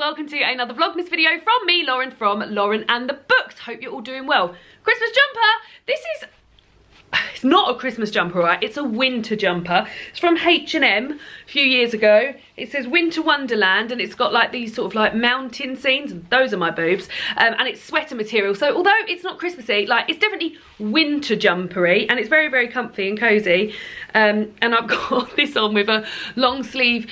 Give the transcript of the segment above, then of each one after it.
welcome to another Vlogmas video from me, Lauren, from Lauren and the Books. Hope you're all doing well. Christmas jumper. This is, it's not a Christmas jumper, right? It's a winter jumper. It's from H&M a few years ago. It says Winter Wonderland and it's got like these sort of like mountain scenes. Those are my boobs. And it's sweater material. So although it's not Christmassy, like it's definitely winter jumpery and it's very, very comfy and cozy. And I've got this on with a long sleeve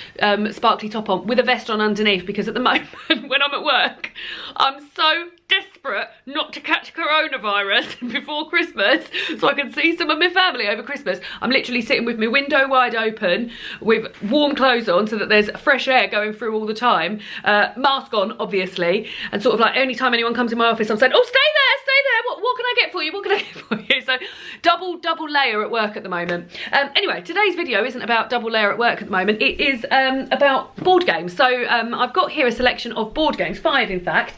sparkly top on with a vest on underneath because at the moment when I'm at work, I'm so desperate not to catch coronavirus before Christmas so I can see some of my family over Christmas. I'm literally sitting with my window wide open with warm clothes on so that there's fresh air going through all the time, mask on obviously, and sort of like any time anyone comes in my office I'm saying, oh stay there, what can I get for you, what can I get for you? So double layer at work at the moment. Anyway, today's video isn't about double layer at work at the moment, it is about board games. So I've got here a selection of board games, 5 in fact,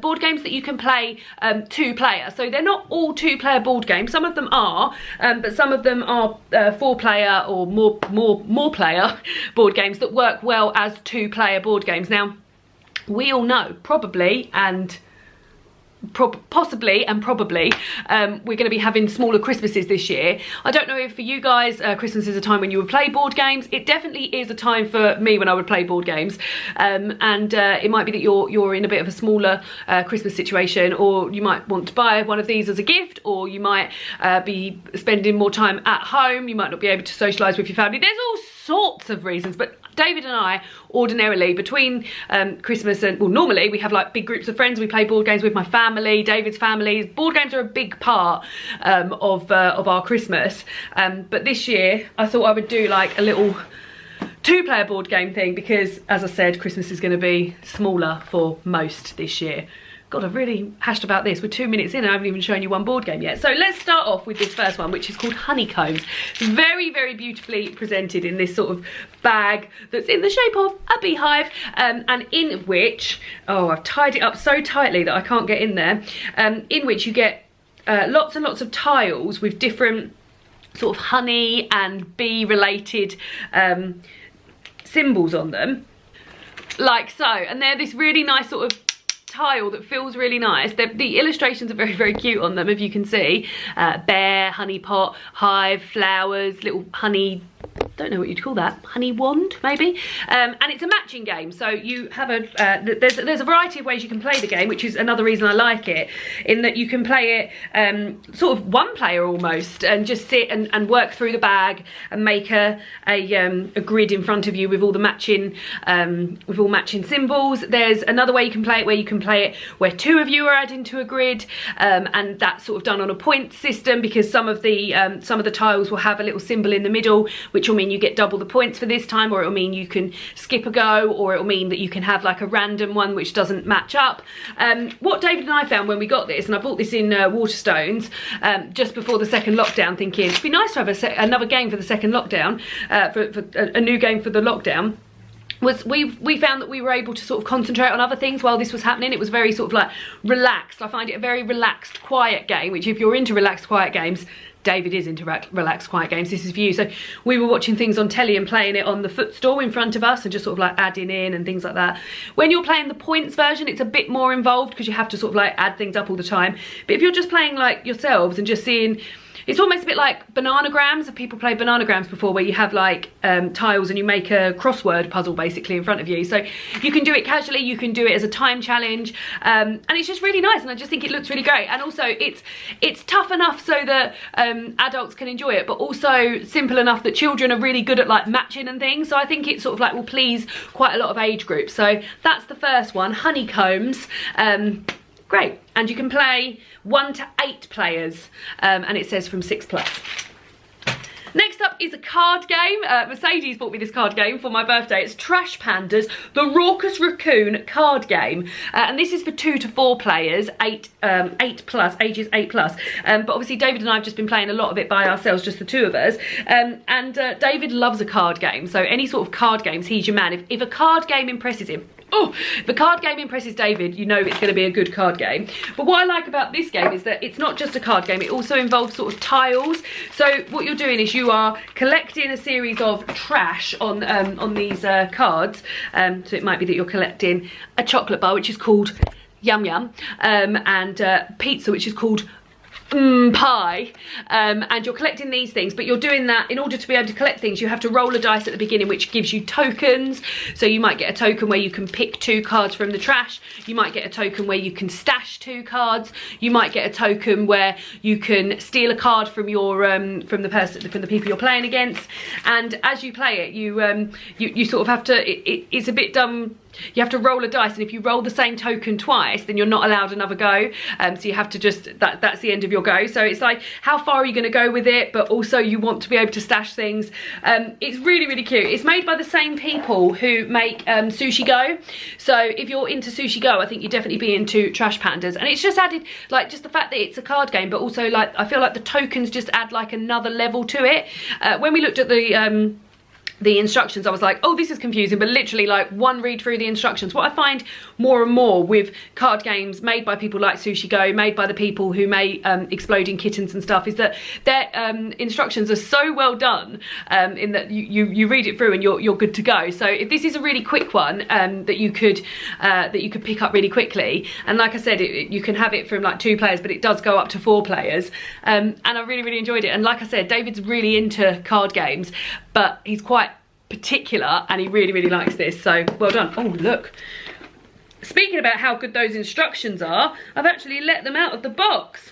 board games that you can play 2-player. So they're not all 2-player board games, some of them are, but some of them are 4-player or more player board games that work well as 2-player board games. Now, we all know, probably and possibly we're going to be having smaller Christmases this year. I don't know if for you guys Christmas is a time when you would play board games. It definitely is a time for me when I would play board games, and it might be that you're in a bit of a smaller Christmas situation, or you might want to buy one of these as a gift, or you might be spending more time at home. You might not be able to socialise with your family. There's all sorts of reasons, but David and I ordinarily between Christmas and, well, normally we have like big groups of friends. We play board games with my family, David's family. Board games are a big part of our Christmas, but this year I thought I would do like a little 2-player board game thing because, as I said, Christmas is going to be smaller for most this year. God, I've really hashed about this. We're 2 minutes in and I haven't even shown you one board game yet. So let's start off with this first one, which is called Honeycombs. It's very, very beautifully presented in this sort of bag that's in the shape of a beehive, and in which, oh, I've tied it up so tightly that I can't get in there, in which you get lots and lots of tiles with different sort of honey and bee related symbols on them, like so. And they're this really nice sort of tile that feels really nice. The illustrations are very, very cute on them, if you can see. Bear, honey pot, hive, flowers, little honey, don't know what you'd call that, honey wand maybe, and it's a matching game. So you have a there's a variety of ways you can play the game, which is another reason I like it, in that you can play it sort of 1-player almost, and just sit and work through the bag and make a grid in front of you with all the matching symbols. There's another way you can play it where you can play it where 2 of you are adding to a grid, and that's sort of done on a point system, because some of the tiles will have a little symbol in the middle, which will mean you get double the points for this time, or it'll mean you can skip a go, or it'll mean that you can have like a random one which doesn't match up. What David and I found when we got this, and I bought this in Waterstones just before the second lockdown, thinking it'd be nice to have another game for the second lockdown, for a new game for the lockdown, was we found that we were able to sort of concentrate on other things while this was happening. It was very sort of like relaxed. I find it a very relaxed, quiet game, which if you're into relaxed, quiet games, David is into relaxed, quiet games, this is for you. So we were watching things on telly and playing it on the footstool in front of us and just sort of like adding in and things like that. When you're playing the points version, it's a bit more involved because you have to sort of like add things up all the time. But if you're just playing like yourselves and just seeing, it's almost a bit like bananagrams. Have people played bananagrams before, where you have like tiles and you make a crossword puzzle basically in front of you? So you can do it casually, you can do it as a time challenge, and it's just really nice, and I just think it looks really great. And also it's tough enough so that adults can enjoy it, but also simple enough that children are really good at like matching and things. So I think it sort of like will please quite a lot of age groups. So that's the first one, Honeycombs. Great, and you can play 1 to 8 players, and it says from 6+. Next up is a card game. Mercedes bought me this card game for my birthday. It's Trash Pandas, the Raucous Raccoon card game. And this is for 2 to 4 players, 8+, ages 8+. But obviously David and I have just been playing a lot of it by ourselves, just the 2 of us. And David loves a card game. So any sort of card games, he's your man. If a card game impresses him, Oh, the card game impresses David, you know it's going to be a good card game. But what I like about this game is that it's not just a card game, it also involves sort of tiles. So what you're doing is you are collecting a series of trash on these cards. So it might be that you're collecting a chocolate bar, which is called Yum Yum, and pizza, which is called pie, and you're collecting these things, but you're doing that in order to be able to collect things. You have to roll a dice at the beginning, which gives you tokens. So you might get a token where you can pick 2 cards from the trash. You might get a token where you can stash 2 cards. You might get a token where you can steal a card from your from the people you're playing against. And as you play it, you sort of have to. It's a bit dumb. You have to roll a dice, and if you roll the same token twice, then you're not allowed another go. So you have to just, that's the end of your go. So it's like, how far are you going to go with it? But also you want to be able to stash things. It's really, really cute. It's made by the same people who make Sushi Go. So if you're into Sushi Go, I think you'd definitely be into Trash Pandas. And it's just added, like, just the fact that it's a card game, but also, like, I feel like the tokens just add like another level to it. When we looked at the instructions, I was like, oh, this is confusing, but literally like one read through the instructions. What I find more and more with card games made by people like Sushi Go, made by the people who make Exploding Kittens and stuff, is that their instructions are so well done, in that you read it through and you're good to go. So if this is a really quick one that you could pick up really quickly, and like I said, you can have it from like 2 players, but it does go up to 4 players, and I really, really enjoyed it. And like I said, David's really into card games, but he's quite particular and he really, really likes this, so well done. Oh, look, speaking about how good those instructions are, I've actually let them out of the box.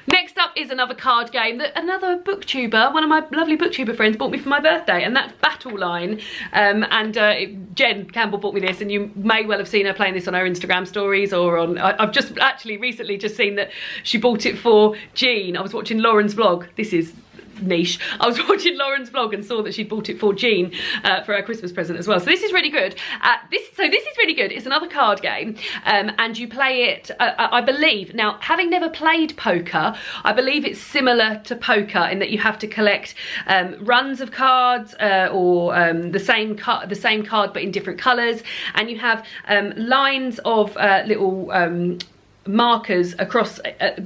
Next up is another card game that another booktuber, one of my lovely booktuber friends, bought me for my birthday, and that's Battle Line. Jen Campbell bought me this, and you may well have seen her playing this on her Instagram stories, or on, I've just actually recently just seen that she bought it for Jean. I was watching Lauren's vlog. This is niche. I was watching Lauren's vlog and saw that she bought it for Jean for her Christmas present as well. So this is really good. This is really good. It's another card game, and you play it, I believe, now having never played poker, I believe it's similar to poker in that you have to collect runs of cards, or the same card but in different colours, and you have lines of little markers across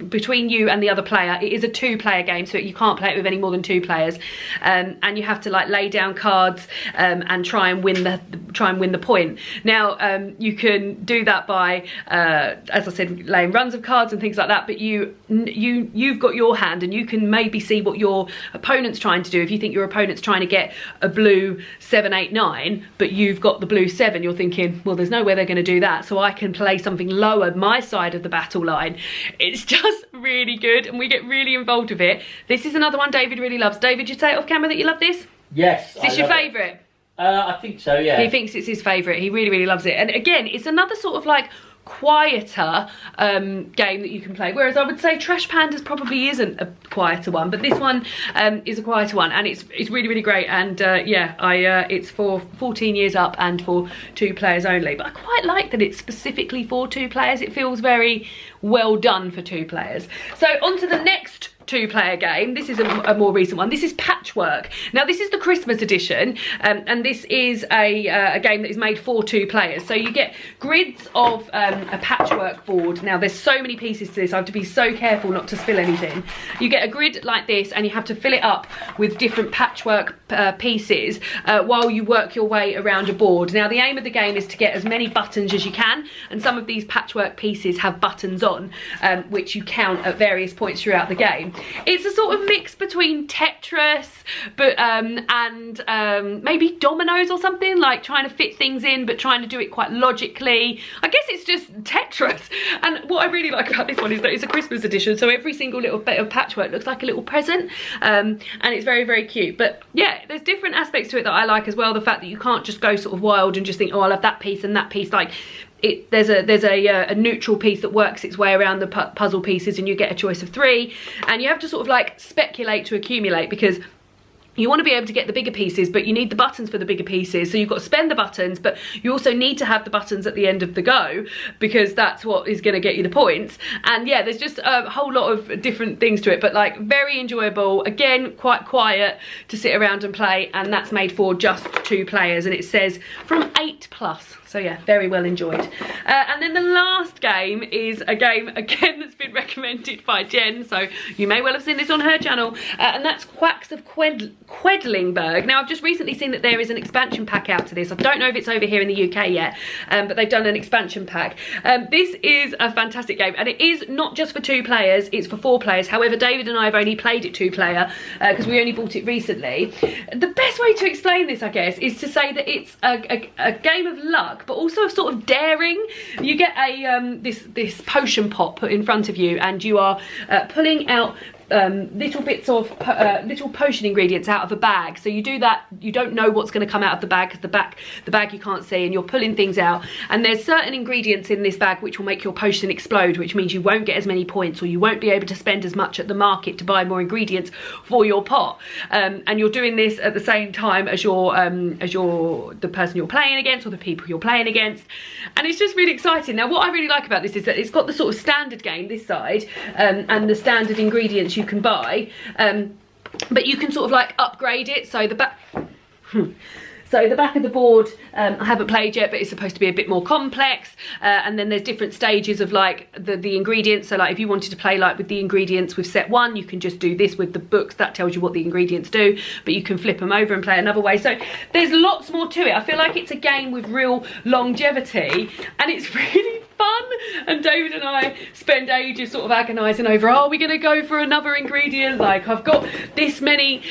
between you and the other player. It is a 2-player game, so you can't play it with any more than 2 players, and you have to like lay down cards and try and win the point. Now you can do that by as I said, laying runs of cards and things like that, but you've got your hand, and you can maybe see what your opponent's trying to do. If you think your opponent's trying to get a blue 7, 8, 9, but you've got the blue 7, you're thinking, well, there's no way they're going to do that, so I can play something lower my side of the battle line. It's just really good, and we get really involved with it. This is another one David really loves. David, you say it off camera that you love this? Yes. Is this your favourite? I think so, yeah. He thinks it's his favourite. He really, really loves it. And again, it's another sort of like quieter game that you can play, whereas I would say Trash Pandas probably isn't a quieter one, but this one is a quieter one, and it's really, really great. And yeah, it's for 14 years up and for 2 players only, but I quite like that it's specifically for 2 players. It feels very well done for 2 players. So on to the next 2-player game. This is a more recent one. This is Patchwork. Now this is the Christmas edition, and this is a game that is made for 2 players. So you get grids of a patchwork board. Now there's so many pieces to this, I have to be so careful not to spill anything. You get a grid like this, and you have to fill it up with different patchwork pieces while you work your way around a board. Now the aim of the game is to get as many buttons as you can, and some of these patchwork pieces have buttons on, which you count at various points throughout the game. It's a sort of mix between Tetris but and maybe dominoes or something, like trying to fit things in but trying to do it quite logically. I guess it's just Tetris. And what I really like about this one is that it's a Christmas edition, so every single little bit of patchwork looks like a little present, and it's very, very cute. But yeah, there's different aspects to it that I like as well. The fact that you can't just go sort of wild and just think, oh, I'll have that piece and that piece. Like, there's a neutral piece that works its way around the puzzle pieces, and you get a choice of 3, and you have to sort of like speculate to accumulate, because you want to be able to get the bigger pieces, but you need the buttons for the bigger pieces, so you've got to spend the buttons, but you also need to have the buttons at the end of the go, because that's what is going to get you the points. And yeah, there's just a whole lot of different things to it, but like very enjoyable. Again, quite quiet to sit around and play, and that's made for just 2 players, and it says from 8+. So yeah, very well enjoyed. And then the last game is a game, again, that's been recommended by Jen, so you may well have seen this on her channel, and that's Quacks of Quelinburg. Now, I've just recently seen that there is an expansion pack out to this. I don't know if it's over here in the UK yet, but they've done an expansion pack. This is a fantastic game, and it is not just for 2 players, it's for 4 players. However, David and I have only played it 2-player, because we only bought it recently. The best way to explain this, I guess, is to say that it's a game of luck, but also of sort of daring. You get a this potion pot put in front of you, and you are pulling out little bits of little potion ingredients out of a bag. So you do that, you don't know what's going to come out of the bag, because the bag you can't see, and you're pulling things out, and there's certain ingredients in this bag which will make your potion explode, which means you won't get as many points, or you won't be able to spend as much at the market to buy more ingredients for your pot. And you're doing this at the same time as the person you're playing against, or the people you're playing against, and it's just really exciting. Now, what I really like about this is that it's got the sort of standard game this side, and the standard ingredients you can buy, but you can sort of like upgrade it. So the back so the back of the board, I haven't played yet, but it's supposed to be a bit more complex, and then there's different stages of like the ingredients. So like if you wanted to play like with the ingredients with set 1, you can just do this with the books, that tells you what the ingredients do, but you can flip them over and play another way. So there's lots more to it. I feel like it's a game with real longevity, and it's really fun. And David and I spend ages sort of agonising over, are we going to go for another ingredient? Like, I've got this many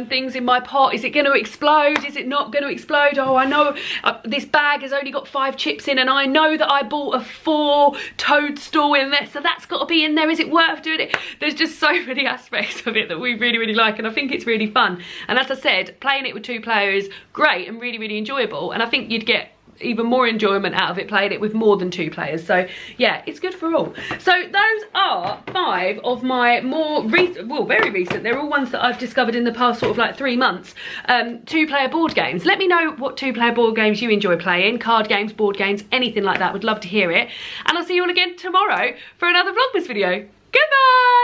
things in my pot, is it going to explode? Is it not going to explode? Oh, I know this bag has only got 5 chips in, and I know that I bought a 4 toadstool in there, so that's got to be in there. Is it worth doing it? There's just so many aspects of it that we really, really like, and I think it's really fun. And as I said, playing it with 2 players is great and really, really enjoyable, and I think you'd get even more enjoyment out of it playing it with more than 2 players. So yeah, it's good for all. So those are 5 of my more recent, well, very recent, they're all ones that I've discovered in the past sort of like 3 months, 2-player board games. Let me know what 2-player board games you enjoy playing, card games, board games, anything like that. Would love to hear it, and I'll see you all again tomorrow for another Vlogmas video. Goodbye.